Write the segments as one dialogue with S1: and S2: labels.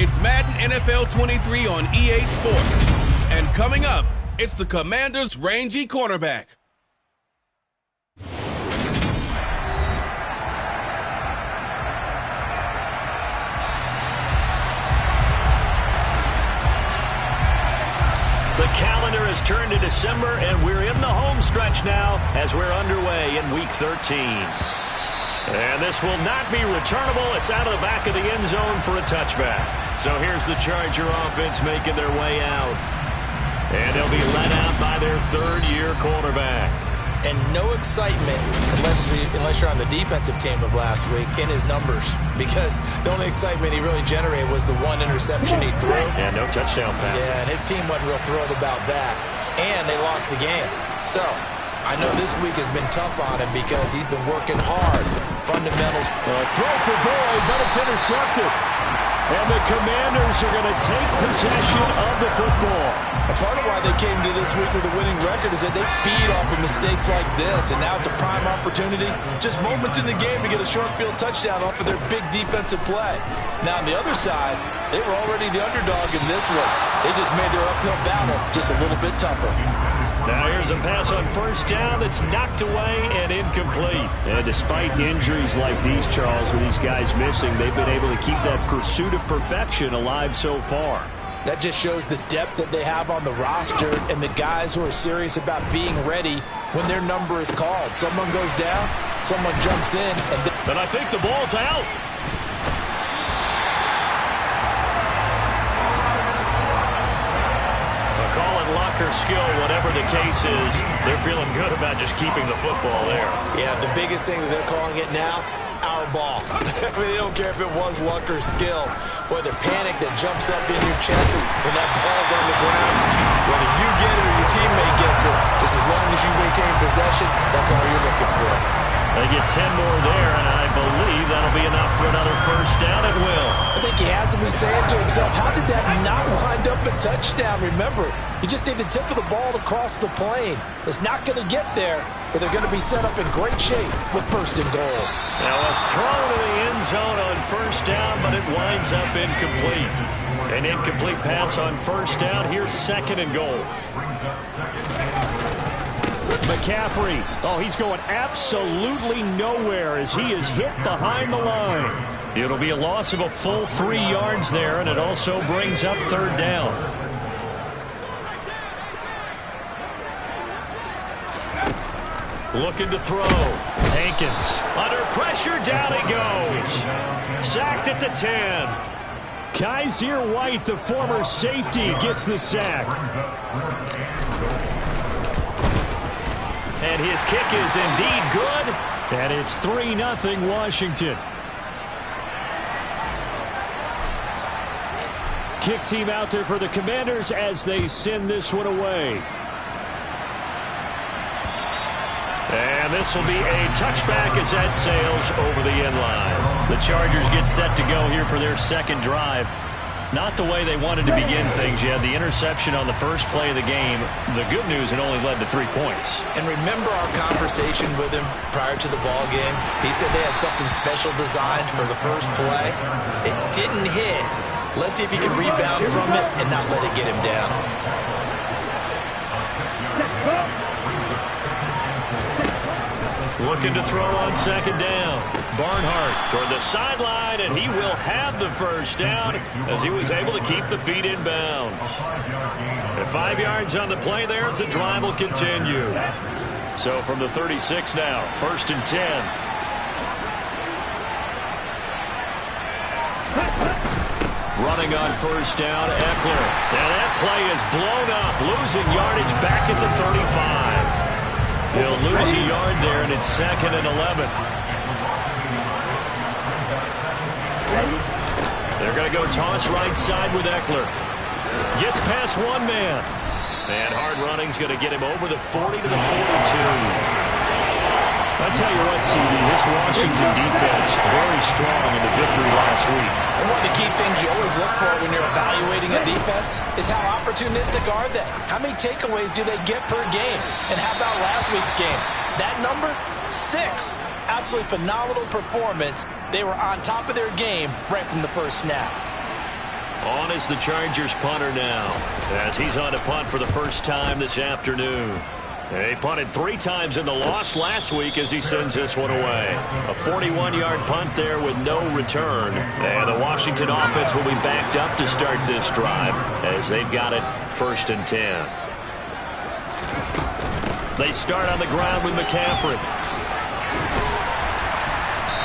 S1: It's Madden NFL 23 on EA Sports. And coming up, it's the Commanders' rangy cornerback.
S2: The calendar has turned to December, and we're in the home stretch now as we're underway in Week 13. And this will not be returnable. It's out of the back of the end zone for a touchback. So here's the Charger offense making their way out. And they'll be led out by their third-year quarterback.
S3: And no excitement unless you're on the defensive team of last week in his numbers, because the only excitement he really generated was the one interception he threw.
S2: And no touchdown pass.
S3: Yeah, and his team wasn't real thrilled about that. And they lost the game. So I know this week has been tough on him because he's been working hard. Fundamentals.
S2: Throw for Boyd, but it's intercepted. And the Commanders are going to take possession of the football.
S4: A part of why they came to this week with a winning record is that they feed off of mistakes like this, and now it's a prime opportunity, just moments in the game, to get a short field touchdown off of their big defensive play. Now, on the other side, they were already the underdog in this one. They just made their uphill battle just a little bit tougher.
S2: Now here's a pass on first down that's knocked away and incomplete. And despite injuries like these, Charles, with these guys missing, they've been able to keep that pursuit of perfection alive so far.
S3: That just shows the depth that they have on the roster and the guys who are serious about being ready when their number is called. Someone goes down, someone jumps in.
S2: But I think the ball's out. Call it luck or skill, whatever the case is, they're feeling good about just keeping the football there.
S3: Yeah, the biggest thing that they're calling it now, our ball. I mean, they don't care if it was luck or skill. Boy, the panic that jumps up in your chest when that ball's on the ground, whether you get it or your teammate gets it, just as long as you maintain possession, that's all you're looking for.
S2: They get 10 more there, and I believe that'll be enough for another first down at will.
S3: I think he has to be saying to himself, how did that not wind up a touchdown? Remember, you just need the tip of the ball to cross the plane. It's not going to get there, but they're going to be set up in great shape with first and goal.
S2: Now a throw to the end zone on first down, but it winds up incomplete. An incomplete pass on first down. Here's second and goal. McCaffrey, he's going absolutely nowhere as he is hit behind the line. It'll be a loss of a full 3 yards there, and it also brings up third down. Looking to throw. Hankins under pressure, down he goes. Sacked at the 10. Kaiser White, the former safety, gets the sack. And his kick is indeed good. And it's 3-0 Washington. Kick team out there for the Commanders as they send this one away. And this will be a touchback as that sails over the end line. The Chargers get set to go here for their second drive. Not the way they wanted to begin things. You had the interception on the first play of the game. The good news, it only led to 3 points.
S3: And remember our conversation with him prior to the ball game? He said they had something special designed for the first play. It didn't hit. Let's see if he can rebound from it and not let it get him down.
S2: Looking to throw on second down. Barnhart toward the sideline, and he will have the first down as he was able to keep the feet in bounds. At 5 yards on the play there, as the drive will continue. So from the 36 now, first and 10. Running on first down, Eckler. And that play is blown up, losing yardage back at the 35. He'll lose a yard there, and it's second and 11. They're going to go toss right side with Eckler. Gets past one man. And hard running's going to get him over the 40 to the 42. I tell you what, CD, this Washington defense, very strong in the victory last week.
S3: And one of the key things you always look for when you're evaluating a defense is how opportunistic are they? How many takeaways do they get per game? And how about last week's game? That number, 6. Absolutely phenomenal performance. They were on top of their game right from the first snap.
S2: On is the Chargers punter now, as he's on to punt for the first time this afternoon. He punted 3 times in the loss last week as he sends this one away. A 41-yard punt there with no return. And the Washington offense will be backed up to start this drive as they've got it 1st and 10. They start on the ground with McCaffrey.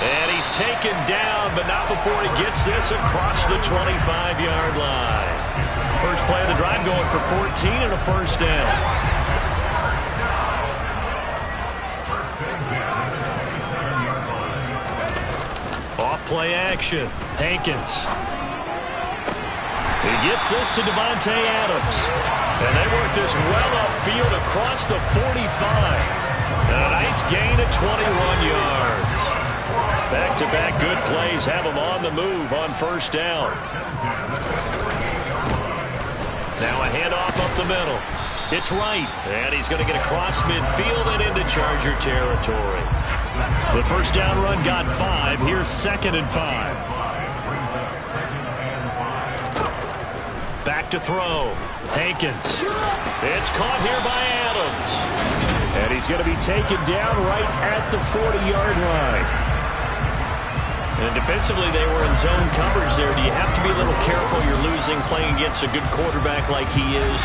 S2: And he's taken down, but not before he gets this across the 25-yard line. First play of the drive going for 14 and a first down. Play action. Hankins. He gets this to Devontae Adams. And they work this well upfield across the 45. And a nice gain of 21 yards. Back-to-back good plays have him on the move on first down. Now a handoff up the middle. It's right. And he's going to get across midfield and into Charger territory. The first down run got 5. Here's 2nd and 5. Back to throw. Hankins. It's caught here by Adams. And he's going to be taken down right at the 40-yard line. And defensively, they were in zone coverage there. Do you have to be a little careful? You're losing playing against a good quarterback like he is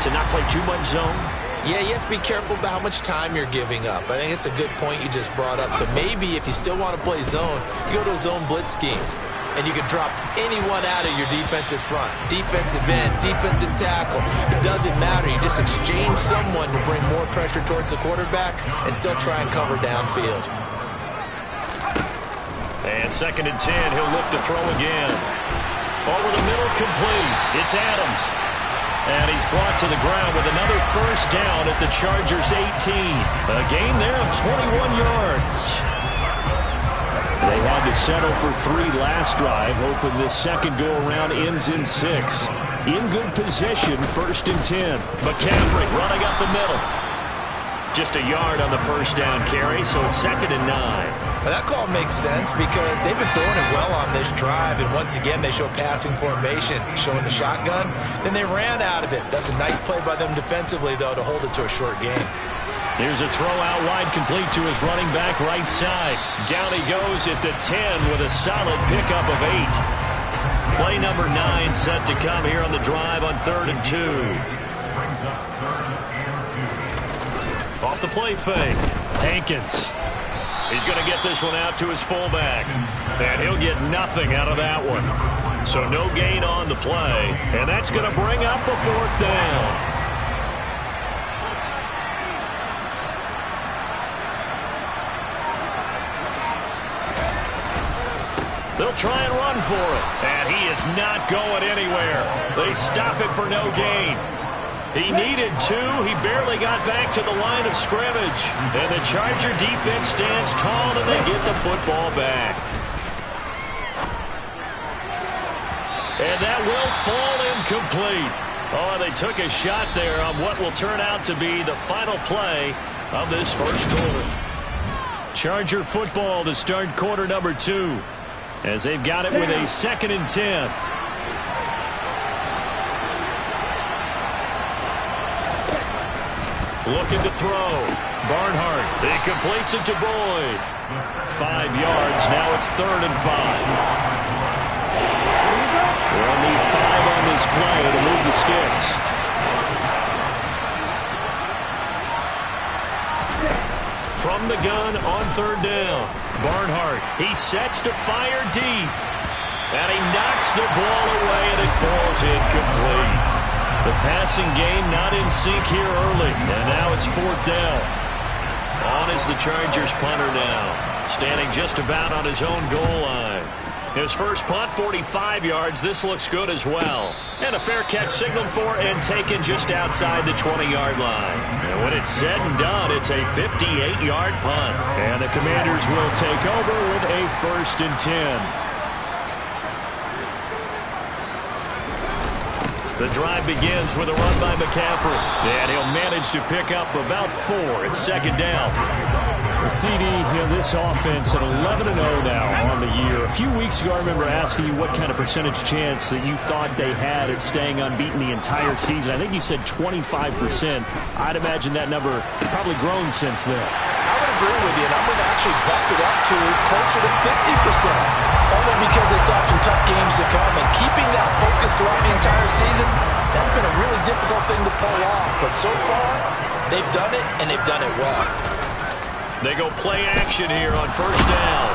S2: to not play too much zone?
S3: Yeah, you have to be careful about how much time you're giving up. I think it's a good point you just brought up. So maybe if you still want to play zone, you go to a zone blitz scheme. And you can drop anyone out of your defensive front. Defensive end, defensive tackle. It doesn't matter. You just exchange someone to bring more pressure towards the quarterback and still try and cover downfield.
S2: And 2nd and 10. He'll look to throw again. Over the middle, complete. It's Adams. And he's brought to the ground with another first down at the Chargers' 18. A gain there of 21 yards. They had to settle for 3 last drive, hoping this second go-around ends in 6. In good position, 1st and 10. McCaffrey running up the middle. Just a yard on the first down carry, so it's 2nd and 9.
S3: Well, that call makes sense because they've been throwing it well on this drive, and once again they show passing formation, showing the shotgun. Then they ran out of it. That's a nice play by them defensively, though, to hold it to a short game.
S2: Here's a throw out wide, complete to his running back right side. Down he goes at the 10 with a solid pickup of 8. Play number 9 set to come here on the drive on 3rd and 2. Off the play fake. Hankins. He's going to get this one out to his fullback. And he'll get nothing out of that one. So no gain on the play. And that's going to bring up a 4th down. They'll try and run for it. And he is not going anywhere. They stop it for no gain. He needed 2. He barely got back to the line of scrimmage. And the Charger defense stands tall, and they get the football back. And that will fall incomplete. Oh, they took a shot there on what will turn out to be the final play of this first quarter. Charger football to start quarter number 2. As they've got it with a 2nd and 10. Looking to throw. Barnhart. He completes it to Boyd. 5 yards. Now it's 3rd and 5. They'll need 5 on this play to move the sticks. From the gun on 3rd down. Barnhart. He sets to fire deep. And he knocks the ball away, and it falls incomplete. The passing game not in sync here early. And now it's 4th down. On is the Chargers punter now. Standing just about on his own goal line. His first punt, 45 yards. This looks good as well. And a fair catch signaled for and taken just outside the 20-yard line. And when it's said and done, it's a 58-yard punt. And the Commanders will take over with a 1st and 10. The drive begins with a run by McCaffrey. And he'll manage to pick up about 4. It's second down.
S5: The CD, this offense at 11-0 now on the year. A few weeks ago, I remember asking you what kind of percentage chance that you thought they had at staying unbeaten the entire season. I think you said 25%. I'd imagine that number probably grown since then.
S4: I would agree with you, and I'm going to actually bump it up to closer to 50%. Only because they saw some tough games to come, and keeping that focus throughout the entire season, that's been a really difficult thing to pull off. But so far, they've done it, and they've done it well.
S2: They go play action here on first down.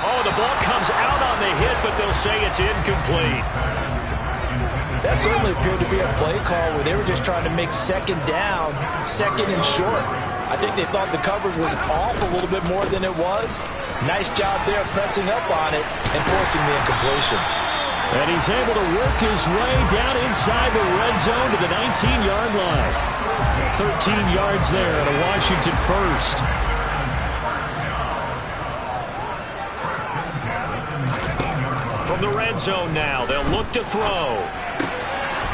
S2: Oh, the ball comes out on the hit, but they'll say it's incomplete.
S4: That certainly appeared to be a play call where they were just trying to make second down, second and short. I think they thought the coverage was off a little bit more than it was. Nice job there pressing up on it and forcing the incompletion.
S5: And he's able to work his way down inside the red zone to the 19-yard line. 13 yards there at a Washington first.
S2: From the red zone now, they'll look to throw.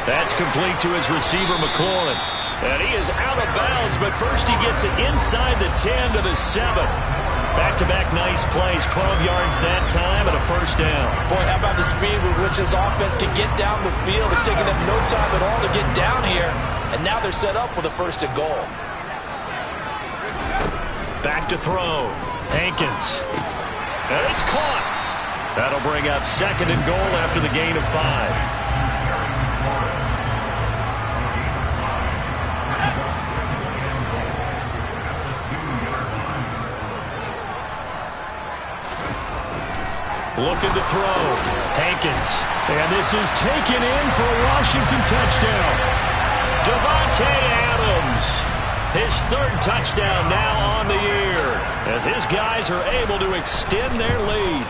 S2: That's complete to his receiver, McLaurin. And he is out of bounds, but first he gets it inside the 10 to the 7. Back-to-back nice plays, 12 yards that time and a first down.
S4: Boy, how about the speed with which this offense can get down the field? It's taken them no time at all to get down here, and now they're set up with a first and goal.
S2: Back to throw. Hankins. And it's caught. That'll bring up second and goal after the gain of 5. Looking to throw. Hankins.
S5: And this is taken in for a Washington touchdown.
S2: Davante Adams. His 3rd touchdown now on the year as his guys are able to extend their lead.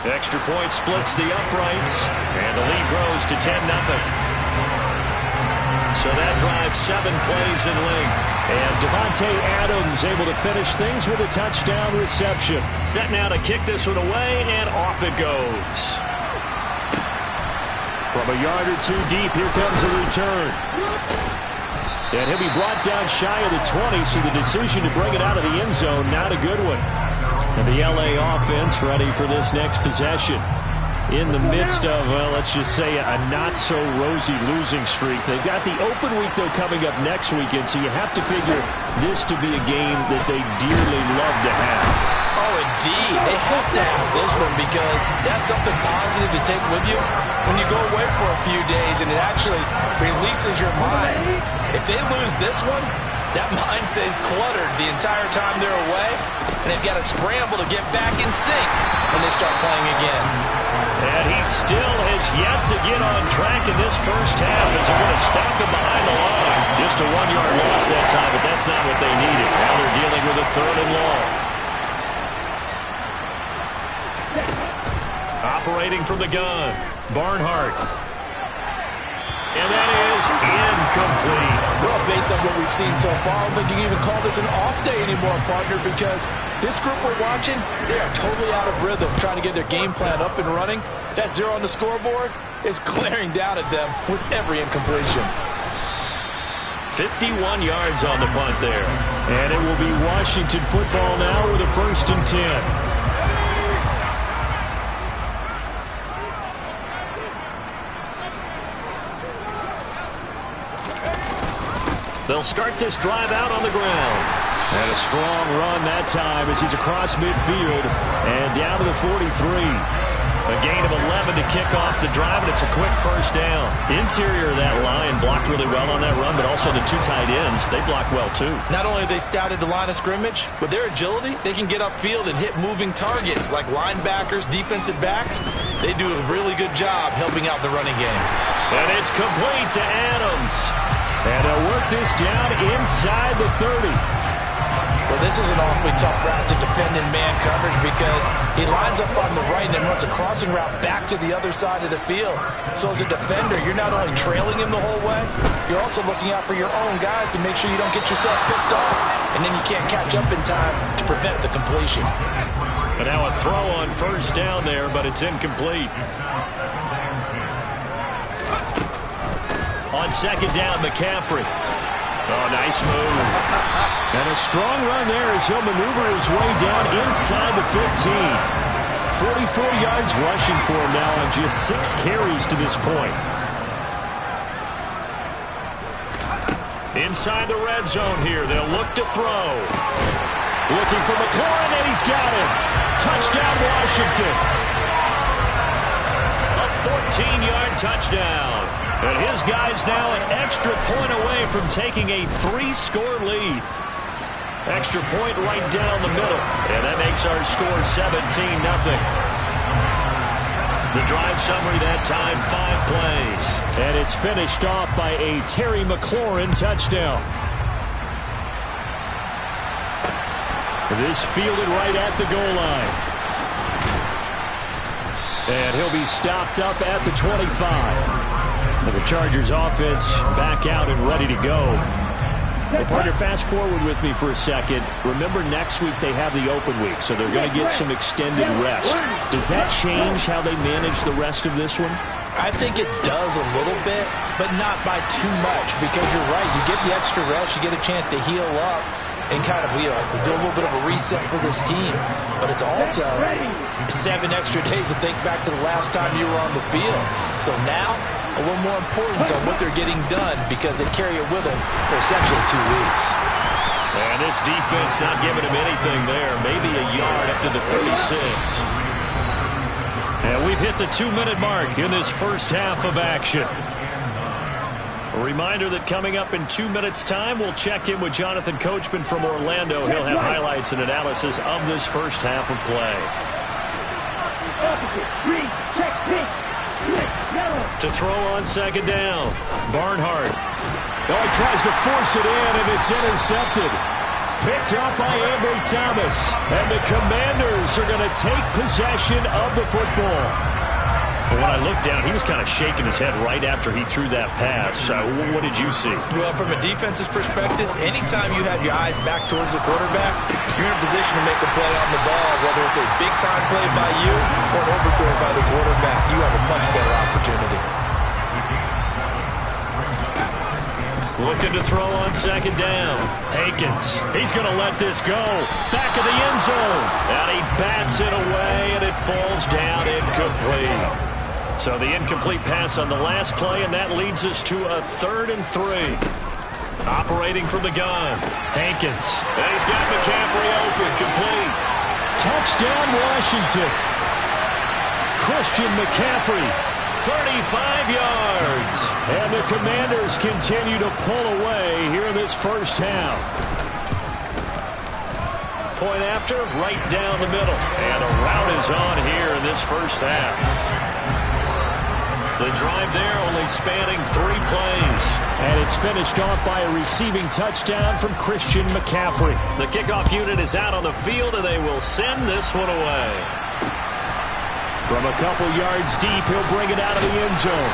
S2: Extra point splits the uprights, and the lead grows to 10-0. So that drives 7 plays in length.
S5: And Davante Adams able to finish things with a touchdown reception.
S2: Set now to kick this one away, and off it goes.
S5: From a yard or 2 deep, here comes a return. And he'll be brought down shy of the 20, so the decision to bring it out of the end zone, not a good one. And the LA offense ready for this next possession. In the midst of, well, let's just say a not-so-rosy losing streak. They've got the open week, though, coming up next weekend, so you have to figure this to be a game that they dearly love to have.
S4: Oh, indeed. They have to have this one because that's something positive to take with you when you go away for a few days, and it actually releases your mind. If they lose this one, that mind stays cluttered the entire time they're away, and they've got to scramble to get back in sync when they start playing again.
S2: And he still has yet to get on track in this first half as they're going to stop him behind the line. Just a 1-yard loss that time, but that's not what they needed. Now they're dealing with a 3rd and long. Operating from the gun, Barnhart. And that is incomplete.
S4: Well, based on what we've seen so far, I don't think you can even call this an off day anymore, partner, because this group we're watching, they are totally out of rhythm trying to get their game plan up and running. That 0 on the scoreboard is glaring down at them with every incompletion.
S2: 51 yards on the punt there.
S5: And it will be Washington football now with a 1st and 10.
S2: They'll start this drive out on the ground.
S5: And a strong run that time as he's across midfield and down to the 43.
S2: A gain of 11 to kick off the drive, and it's a quick first down. Interior of that line blocked really well on that run, but also the 2 tight ends, they block well too.
S4: Not only have they scouted the line of scrimmage, with their agility, they can get upfield and hit moving targets like linebackers, defensive backs. They do a really good job helping out the running game.
S2: And it's complete to Adams.
S5: And they'll work this down inside the 30.
S4: Well, this is an awfully tough route to defend in man coverage because he lines up on the right and then runs a crossing route back to the other side of the field. So as a defender, you're not only trailing him the whole way, you're also looking out for your own guys to make sure you don't get yourself picked off. And then you can't catch up in time to prevent the completion.
S2: And now a throw on first down there, but it's incomplete. On second down, McCaffrey. Oh, nice move.
S5: And a strong run there as he'll maneuver his way down inside the 15. 44 yards rushing for him now on just 6 carries to this point.
S2: Inside the red zone here, they'll look to throw. Looking for McLaurin, and he's got him. Touchdown, Washington. A 14-yard touchdown. And his guy's now an extra point away from taking a 3-score lead. Extra point right down the middle. And that makes our score 17-0. The drive summary that time, 5 plays.
S5: And it's finished off by a Terry McLaurin touchdown. This fielded right at the goal line. And he'll be stopped up at the 25. And the Chargers offense back out and ready to go. Well, partner, fast forward with me for a second. Remember, next week they have the open week, so they're going to get some extended rest. Does that change how they manage the rest of this one?
S4: I think it does a little bit, but not by too much, because you're right. You get the extra rest, you get a chance to heal up and kind of, do a little bit of a reset for this team. But it's also 7 extra days to think back to the last time you were on the field. So now, a little more importance on what they're getting done because they carry it with them for essentially 2 weeks.
S2: And this defense not giving him anything there. Maybe a yard up to the 36. And we've hit the 2-minute mark in this first half of action. A reminder that coming up in 2 minutes' time, we'll check in with Jonathan Coachman from Orlando. He'll have highlights and analysis of this first half of play. To throw on second down, Barnhart.
S5: Oh, he tries to force it in, and it's intercepted. Picked up by Ambry Thomas. And the Commanders are going to take possession of the football.
S2: But when I looked down, he was kind of shaking his head right after he threw that pass. What did you see?
S4: Well, from a defense's perspective, anytime you have your eyes back towards the quarterback, you're in a position to make a play on the ball, whether it's a big-time play by you or an overthrow by the quarterback. You have a much better opportunity.
S2: Looking to throw on second down. Hankins, he's going to let this go. Back of the end zone. And he bats it away, and it falls down incomplete. So the incomplete pass on the last play, and that leads us to a 3rd and 3. Operating from the gun. Hankins. And he's got McCaffrey open, complete.
S5: Touchdown, Washington. Christian McCaffrey.
S2: 35 yards.
S5: And the Commanders continue to pull away here in this first half.
S2: Point after, right down the middle. And a rout is on here in this first half. The drive there only spanning 3 plays.
S5: And it's finished off by a receiving touchdown from Christian McCaffrey.
S2: The kickoff unit is out on the field, and they will send this one away.
S5: From a couple yards deep, he'll bring it out of the end zone.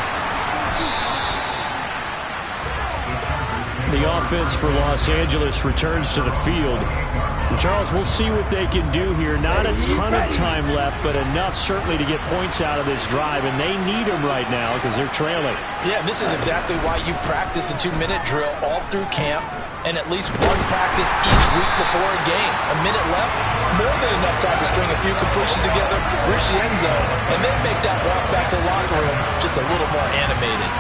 S5: The offense for Los Angeles returns to the field. And Charles, we'll see what they can do here. Not a ton of time left, but enough certainly to get points out of this drive, and they need them right now because they're trailing.
S4: Yeah, this is exactly why you practice a 2-minute drill all through camp and at least one practice each week before a game. A minute left, more than enough time to string a few completions together, reach the end zone, and then make that walk back to the locker room just a little more animated.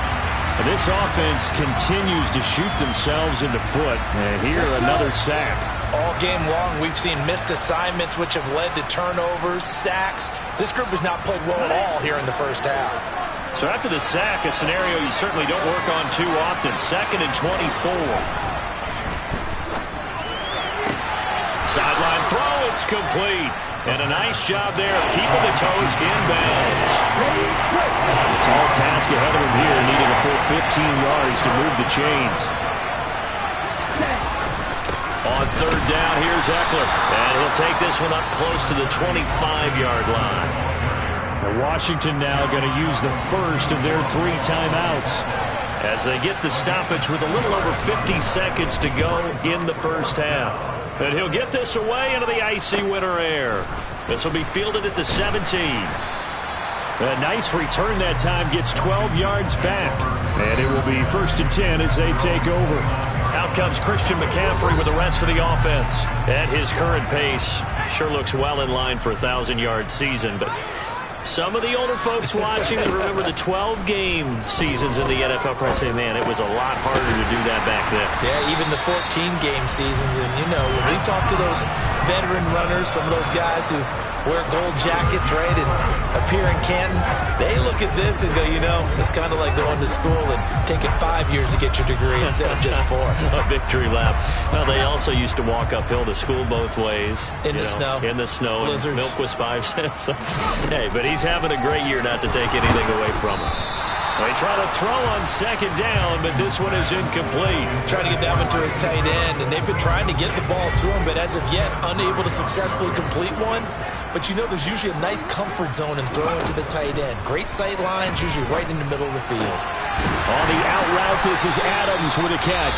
S5: And this offense continues to shoot themselves in the foot. And here, another sack.
S4: All game long, we've seen missed assignments, which have led to turnovers, sacks. This group has not played well at all here in the first half.
S2: So after the sack, a scenario you certainly don't work on too often. 2nd and 24. Sideline throw, it's complete. And a nice job there of keeping the toes inbounds.
S5: A tall task ahead of him here, needing a full 15 yards to move the chains.
S2: On 3rd down, here's Eckler. And he'll take this one up close to the 25-yard line.
S5: And Washington now going to use the first of their 3 timeouts.
S2: As they get the stoppage with a little over 50 seconds to go in the first half. And he'll get this away into the icy winter air. This will be fielded at the 17.
S5: A nice return that time, gets 12 yards back. And it will be 1st and 10 as they take over.
S2: Out comes Christian McCaffrey with the rest of the offense. At his current pace, sure looks well in line for a 1,000-yard season, but some of the older folks watching that remember the 12-game seasons in the NFL probably say, man, it was a lot harder to do that back then.
S3: Yeah, even the 14-game seasons. And, you know, when we talk to those veteran runners, some of those guys who wear gold jackets, right, and appear in Canton, they look at this and go, you know, it's kind of like going to school and taking 5 years to get your degree instead of just 4.
S2: A victory lap. Well, they also used to walk uphill to school both ways.
S3: In the snow.
S2: In the snow.
S3: Blizzards.
S2: Milk was 5 cents. Hey, but he's having a great year not to take anything away from him. They try to throw on 2nd down, but this one is incomplete.
S3: Trying to get that one to his tight end, and they've been trying to get the ball to him, but as of yet, unable to successfully complete one. But you know there's usually a nice comfort zone in throwing to the tight end. Great sight lines, usually right in the middle of the field.
S5: On the out route, this is Adams with a catch.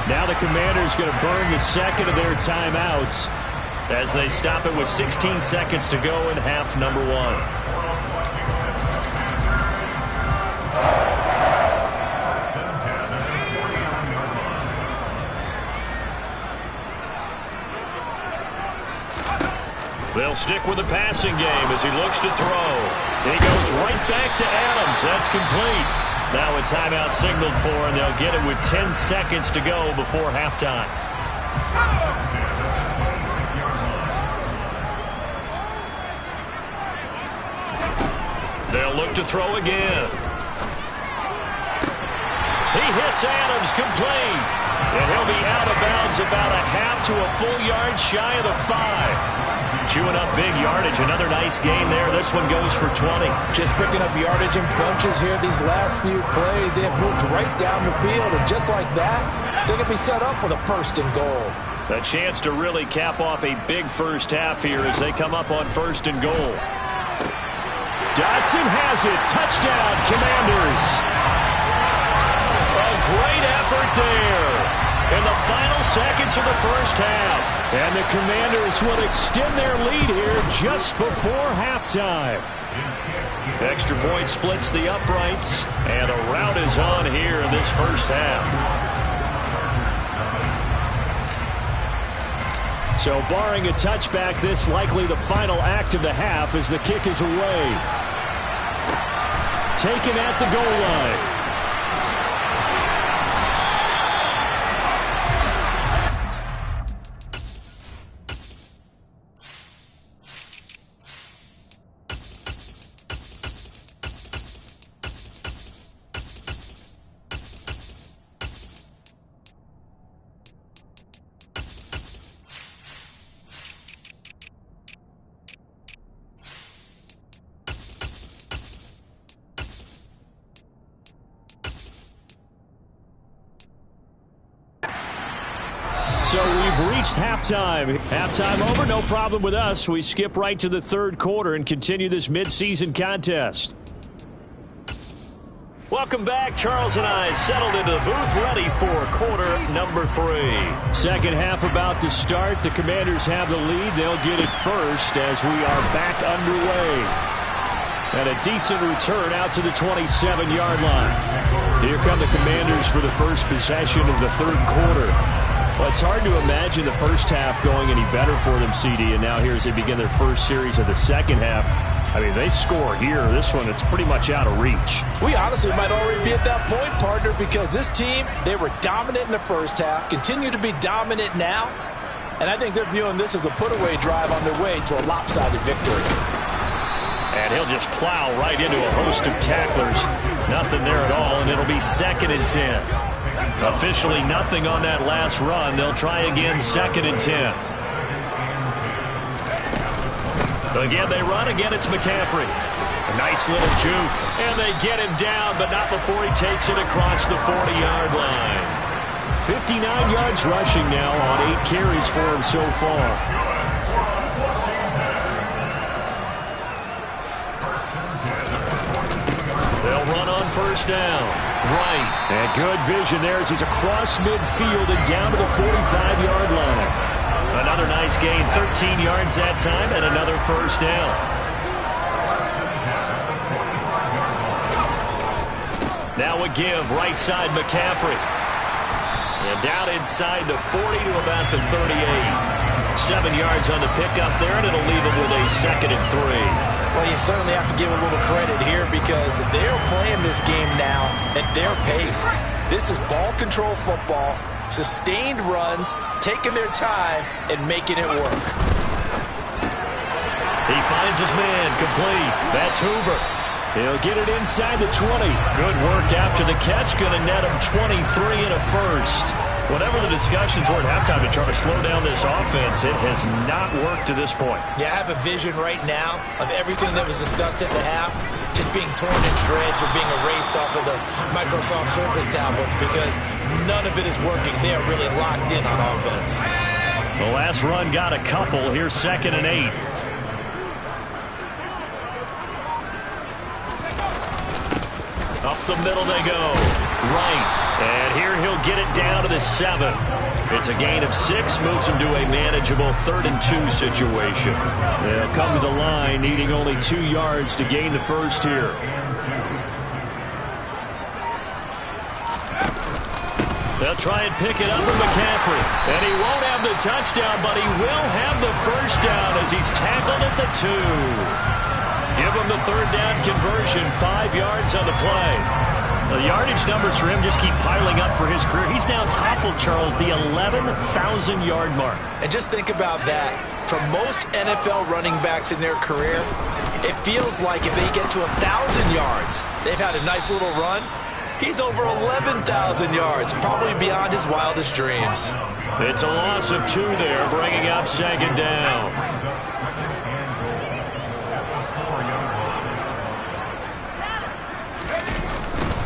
S5: Now the Commanders going to burn the second of their timeouts
S2: as they stop it with 16 seconds to go in half number 1. They'll stick with the passing game as he looks to throw. He goes right back to Adams. That's complete. Now a timeout signaled for, and they'll get it with 10 seconds to go before halftime. They'll look to throw again. He hits Adams complete. And he'll be out of bounds about a half to a full yard shy of the 5. Chewing up big yardage. Another nice gain there. This one goes for 20.
S4: Just picking up yardage in bunches here these last few plays. They have moved right down the field, and just like that, they can be set up with a 1st and goal.
S2: A chance to really cap off a big first half here as they come up on 1st and goal.
S5: Dotson has it. Touchdown, Commanders.
S2: A great effort there in the final seconds of the first half.
S5: And the Commanders will extend their lead here just before halftime.
S2: Extra point splits the uprights, and a rout is on here in this first half.
S5: So barring a touchback, this likely the final act of the half as the kick is away. Taken at the goal line. So we've reached halftime. Halftime over, no problem with us. We skip right to the 3rd quarter and continue this midseason contest.
S2: Welcome back. Charles and I settled into the booth ready for quarter number 3.
S5: Second half about to start. The Commanders have the lead. They'll get it first as we are back underway. And a decent return out to the 27-yard line. Here come the Commanders for the first possession of the 3rd quarter. Well, it's hard to imagine the first half going any better for them, CD, and now here as they begin their first series of the second half. I mean, they score here. This one, it's pretty much out of reach.
S4: We honestly might already be at that point, partner, because this team, they were dominant in the first half, continue to be dominant now, and I think they're viewing this as a put-away drive on their way to a lopsided victory.
S2: And he'll just plow right into a host of tacklers. Nothing there at all, and it'll be 2nd and 10. Officially nothing on that last run. They'll try again, 2nd and 10. Again, they run. Again, it's McCaffrey. A nice little juke. And they get him down, but not before he takes it across the 40-yard line.
S5: 59 yards rushing now on 8 carries for him so far.
S2: They'll run on 1st down. Right.
S5: And good vision there as he's across midfield and down to the 45-yard line.
S2: Another nice gain, 13 yards that time, and another 1st down. Now a give, right side McCaffrey. And down inside the 40 to about the 38. 7 yards on the pickup there, and it'll leave him with a 2nd and 3.
S3: Well, you certainly have to give a little credit here because they're playing this game now at their pace. This is ball control football, sustained runs, taking their time, and making it work.
S2: He finds his man, complete. That's Hoover. He'll get it inside the 20. Good work after the catch. Going to net him 23 and a first. Whatever the discussions were at halftime to try to slow down this offense, it has not worked to this point.
S3: Yeah, I have a vision right now of everything that was discussed at the half just being torn in shreds or being erased off of the Microsoft Surface tablets because none of it is working. They are really locked in on offense.
S2: The last run got a couple. Here's 2nd and 8. Up the middle they go. Right. And here he'll get it down to the 7. It's a gain of 6. Moves him to a manageable 3rd and 2 situation. They'll come to the line needing only 2 yards to gain the first here. They'll try and pick it up with McCaffrey. And he won't have the touchdown, but he will have the first down as he's tackled at the 2. Give him the 3rd down conversion, 5 yards on the play. The yardage numbers for him just keep piling up for his career. He's now toppled, Charles, the 11,000-yard mark.
S3: And just think about that. For most NFL running backs in their career, it feels like if they get to 1,000 yards, they've had a nice little run. He's over 11,000 yards, probably beyond his wildest dreams.
S2: It's a loss of 2 there, bringing up 2nd down.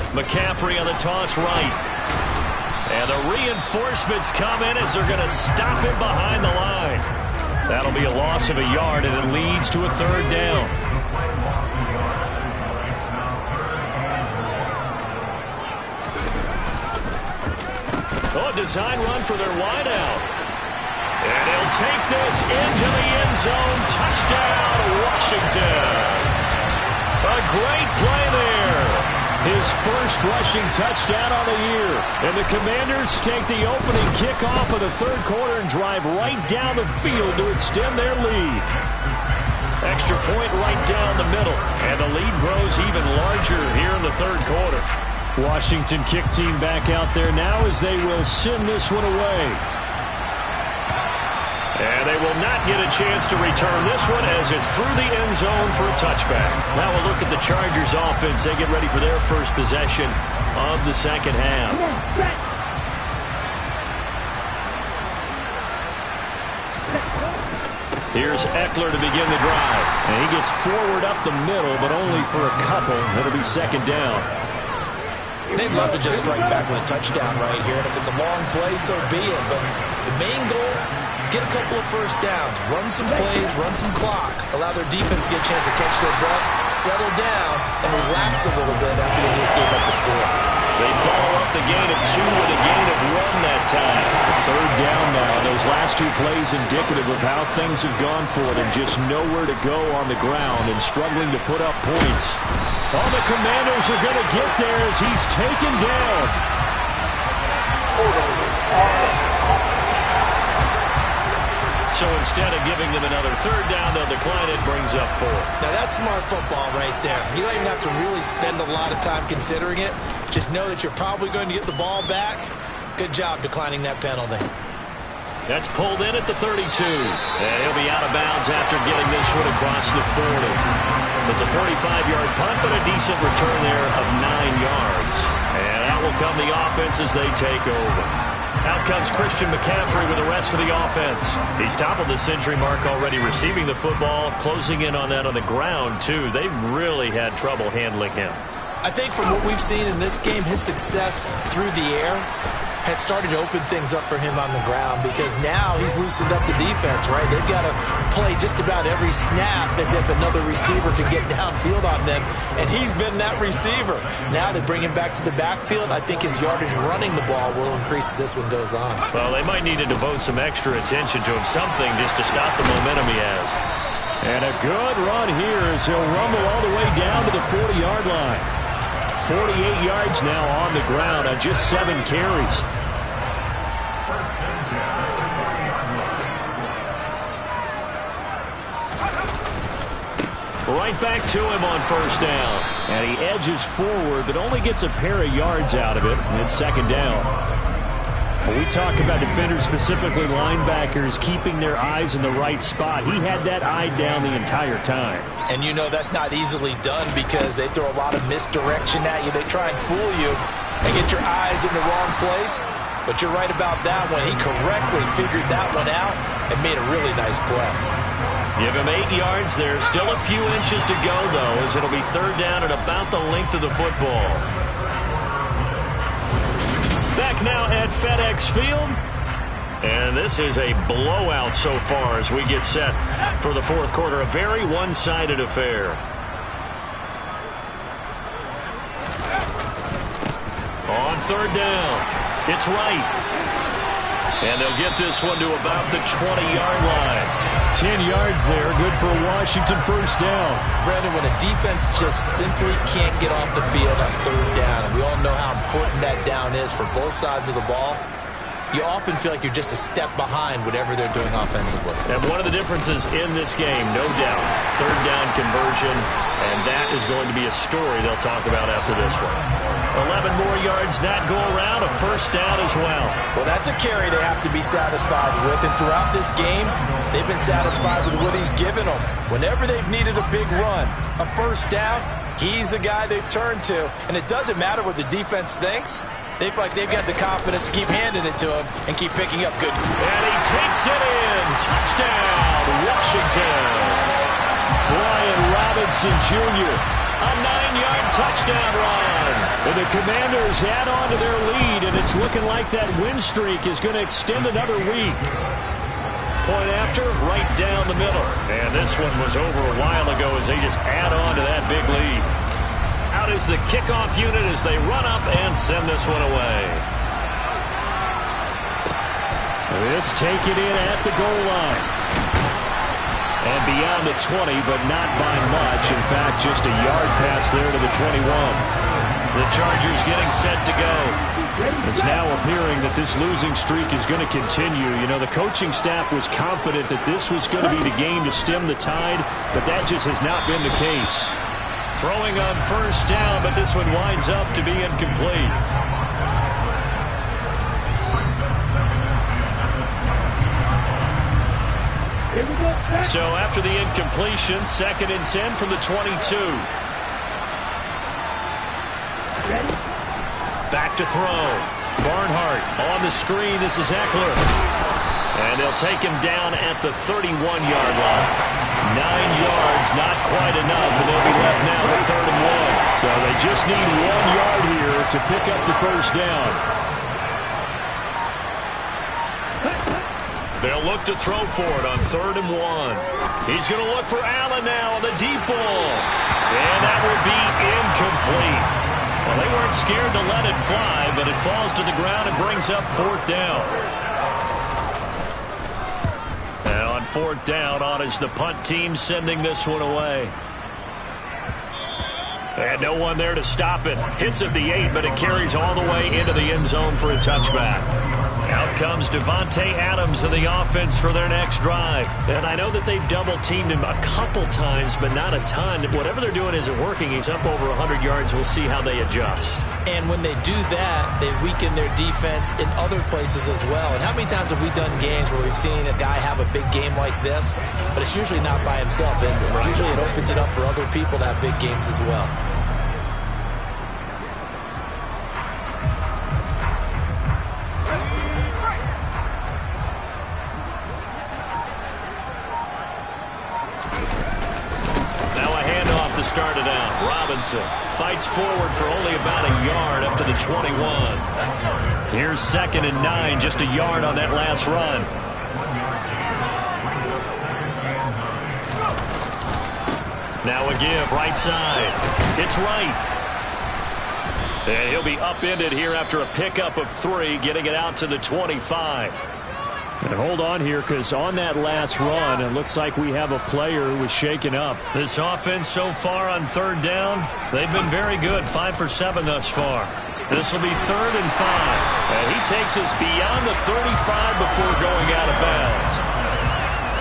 S2: McCaffrey on the toss right. And the reinforcements come in as they're going to stop him behind the line. That'll be a loss of a yard, and it leads to a 3rd down. Oh, a design run for their wideout. And he'll take this into the end zone. Touchdown, Washington. A great play there. His first rushing touchdown on the year. And the Commanders take the opening kickoff of the 3rd quarter and drive right down the field to extend their lead. Extra point right down the middle. And the lead grows even larger here in the 3rd quarter. Washington kick team back out there now as they will send this one away. And they will not get a chance to return this one as it's through the end zone for a touchback. Now we'll look at the Chargers offense. They get ready for their first possession of the 2nd half. Here's Eckler to begin the drive. And he gets forward up the middle, but only for a couple. It'll be 2nd down.
S3: They'd love to just strike back with a touchdown right here. And if it's a long play, so be it. But the main goal, get a couple of first downs, run some plays, run some clock, allow their defense to get a chance to catch their breath, settle down, and relax a little bit after they just gave up the score.
S2: They follow up the gain of 2 with a gain of 1 that time. The 3rd down now. Those last 2 plays indicative of how things have gone for them. Just nowhere to go on the ground and struggling to put up points. All the Commanders are going to get there as he's taken down. So instead of giving them another 3rd down, they'll decline it, brings up 4.
S3: Now that's smart football right there. You don't even have to really spend a lot of time considering it. Just know that you're probably going to get the ball back. Good job declining that penalty.
S2: That's pulled in at the 32. And he'll be out of bounds after getting this one across the 40. It's a 45-yard punt, but a decent return there of 9 yards. And out will come the offense as they take over. Out comes Christian McCaffrey with the rest of the offense. He's toppled the century mark already receiving the football, closing in on that on the ground, too. They've really had trouble handling him.
S3: I think from what we've seen in this game, his success through the air has started to open things up for him on the ground because now he's loosened up the defense, right? They've got to play just about every snap as if another receiver can get downfield on them, and he's been that receiver. Now they bring him back to the backfield. I think his yardage running the ball will increase as this one goes on.
S2: Well, they might need to devote some extra attention to him, something just to stop the momentum he has. And a good run here as he'll rumble all the way down to the 40-yard line.
S5: 48 yards now on the ground on just 7 carries. Right back to him on first down. And he edges forward, but only gets a pair of yards out of it. And it's second down. When we talk about defenders, specifically linebackers, keeping their eyes in the right spot, he had that eye down the entire time.
S4: And you know that's not easily done because they throw a lot of misdirection at you. They try and fool you and get your eyes in the wrong place. But you're right about that one. He correctly figured that one out and made a really nice play.
S2: Give him 8 yards there. Still a few inches to go, though, as it'll be third down at about the length of the football. Back now at FedEx Field. And this is a blowout so far as we get set for the fourth quarter. A very one-sided affair. On third down, it's right. And they'll get this one to about the 20-yard line.
S5: 10 yards there, good for a Washington first down.
S4: Brandon, when a defense just simply can't get off the field on third down, and we all know how important that down is for both sides of the ball, you often feel like you're just a step behind whatever they're doing offensively.
S2: And one of the differences in this game, no doubt, third down conversion, and that is going to be a story they'll talk about after this one. 11 more yards that go around, a first down as well.
S4: Well, that's a carry they have to be satisfied with, and throughout this game, they've been satisfied with what he's given them. Whenever they've needed a big run, a first down, he's the guy they've turned to, and it doesn't matter what the defense thinks. They feel like they've got the confidence to keep handing it to him and keep picking up good.
S2: And he takes it in. Touchdown, Washington.
S5: Brian Robinson Jr.
S2: A 9-yard touchdown run.
S5: And the Commanders add on to their lead, and it's looking like that win streak is going to extend another week.
S2: Point after, right down the middle. And this one was over a while ago as they just add on to that big lead. Out is the kickoff unit as they run up and send this one away.
S5: This taken in at the goal line. And beyond the 20, but not by much. In fact, just a yard pass there to the 21.
S2: The Chargers getting set to go.
S5: It's now appearing that this losing streak is going to continue. You know, the coaching staff was confident that this was going to be the game to stem the tide, but that just has not been the case.
S2: Throwing on first down, but this one winds up to be incomplete. So after the incompletion, 2nd and 10 from the 22. Back to throw. Barnhart on the screen. This is Eckler. And they'll take him down at the 31-yard line. 9 yards, not quite enough, and they'll be left now with 3rd and 1.
S5: So they just need 1 yard here to pick up the first down.
S2: They'll look to throw for it on 3rd and 1. He's going to look for Allen now on the deep ball. And that will be incomplete. Well, they weren't scared to let it fly, but it falls to the ground and brings up 4th down. And on 4th down, on is the punt team sending this one away. And no one there to stop it. Hits at the 8, but it carries all the way into the end zone for a touchback. Out comes Devontae Adams in the offense for their next drive. And I know that they've double-teamed him a couple times, but not a ton. Whatever they're doing isn't working. He's up over 100 yards. We'll see how they adjust.
S4: And when they do that, they weaken their defense in other places as well. And how many times have we done games where we've seen a guy have a big game like this, but it's usually not by himself, is it? Usually it opens it up for other people to have big games as well.
S2: Started out. Robinson fights forward for only about a yard up to the 21. Here's 2nd and 9, just a yard on that last run. Now a give, right side. It's right. And he'll be upended here after a pickup of 3, getting it out to the 25.
S5: And hold on here, because on that last run, it looks like we have a player who was shaken up.
S2: This offense so far on third down, they've been very good, 5 for 7 thus far. This will be 3rd and 5. And he takes us beyond the 35 before going out of bounds.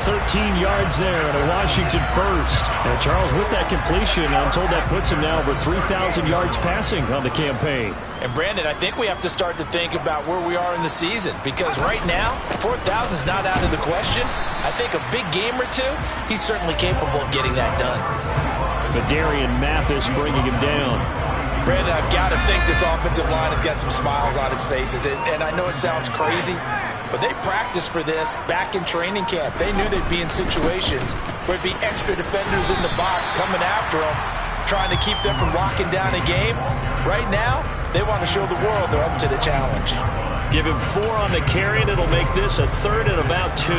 S2: 13 yards there and a Washington first. And Charles, with that completion, I'm told that puts him now over 3,000 yards passing on the campaign.
S4: And Brandon, I think we have to start to think about where we are in the season, because right now, 4,000 is not out of the question. I think a big game or two, he's certainly capable of getting that done.
S5: Fadarian Mathis bringing him down.
S4: Brandon, I've got to think this offensive line has got some smiles on its faces. And I know it sounds crazy, but they practiced for this back in training camp. They knew they'd be in situations where there'd be extra defenders in the box coming after them, trying to keep them from locking down a game. Right now, they want to show the world they're up to the challenge.
S2: Give him 4 on the carry, and it'll make this a 3rd and about 2.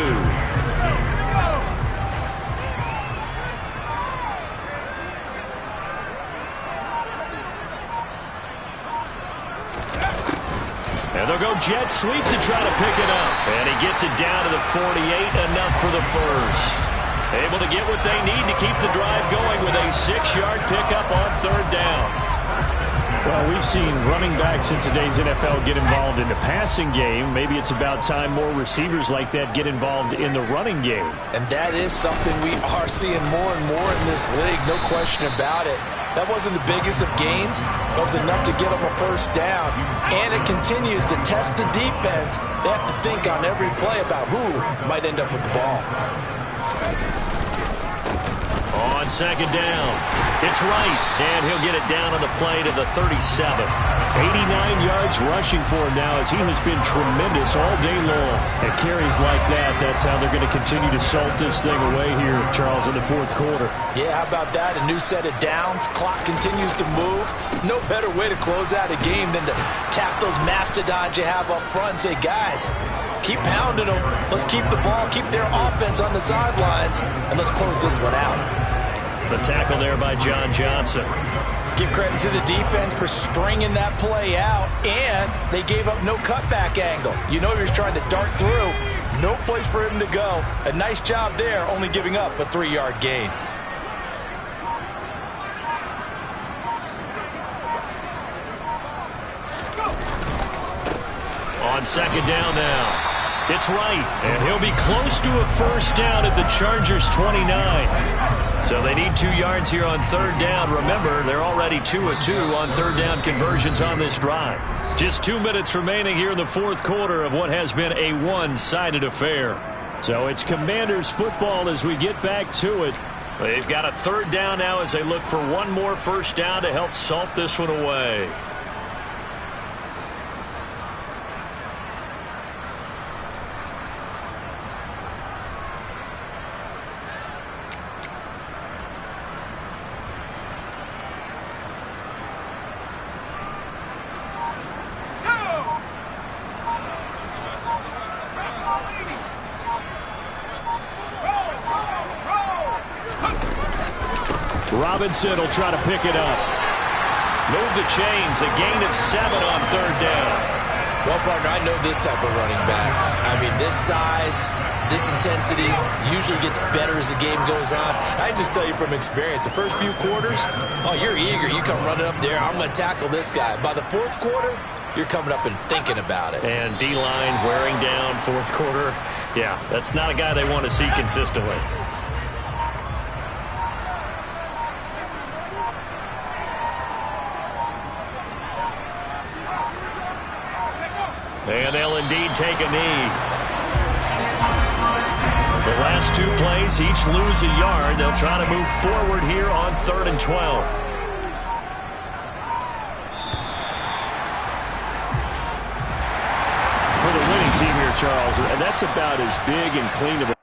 S2: And they'll go jet sweep to try to pick it up. And he gets it down to the 48, enough for the first. Able to get what they need to keep the drive going with a 6-yard pickup on 3rd down.
S5: Well, we've seen running backs in today's NFL get involved in the passing game. Maybe it's about time more receivers like that get involved in the running game.
S4: And that is something we are seeing more and more in this league, no question about it. That wasn't the biggest of gains, but it was enough to get them a first down. And it continues to test the defense. They have to think on every play about who might end up with the ball.
S2: On 2nd down, it's right, and he'll get it down on the play to the 37.
S5: 89 yards rushing for him now, as he has been tremendous all day long. And carries like that, that's how they're going to continue to salt this thing away here, Charles, in the 4th quarter.
S4: Yeah, how about that? A new set of downs. Clock continues to move. No better way to close out a game than to tap those mastodons you have up front and say, guys, keep pounding them. Let's keep the ball, keep their offense on the sidelines, and let's close this one out.
S2: The tackle there by John Johnson.
S4: Give credit to the defense for stringing that play out, and they gave up no cutback angle. You know he was trying to dart through. No place for him to go. A nice job there, only giving up a 3-yard gain.
S2: On 2nd down now. It's right, and he'll be close to a first down at the Chargers' 29. So they need 2 yards here on 3rd down. Remember, they're already 2 of 2 on 3rd down conversions on this drive. Just 2 minutes remaining here in the 4th quarter of what has been a one-sided affair.
S5: So it's Commanders football as we get back to it.
S2: They've got a 3rd down now as they look for one more first down to help salt this one away.
S5: Robinson will try to pick it up.
S2: Move the chains, a gain of 7 on 3rd down.
S3: Well, partner, I know this type of running back. I mean, this size, this intensity usually gets better as the game goes on. I just tell you from experience, the first few quarters, oh, you're eager. You come running up there, I'm going to tackle this guy. By the 4th quarter, you're coming up and thinking about it.
S2: And D-line wearing down 4th quarter. Yeah, that's not a guy they want to see consistently. And they'll indeed take a knee. The last 2 plays, each lose a yard. They'll try to move forward here on 3rd and 12.
S5: For the winning team here, Charles, and that's about as big and clean of a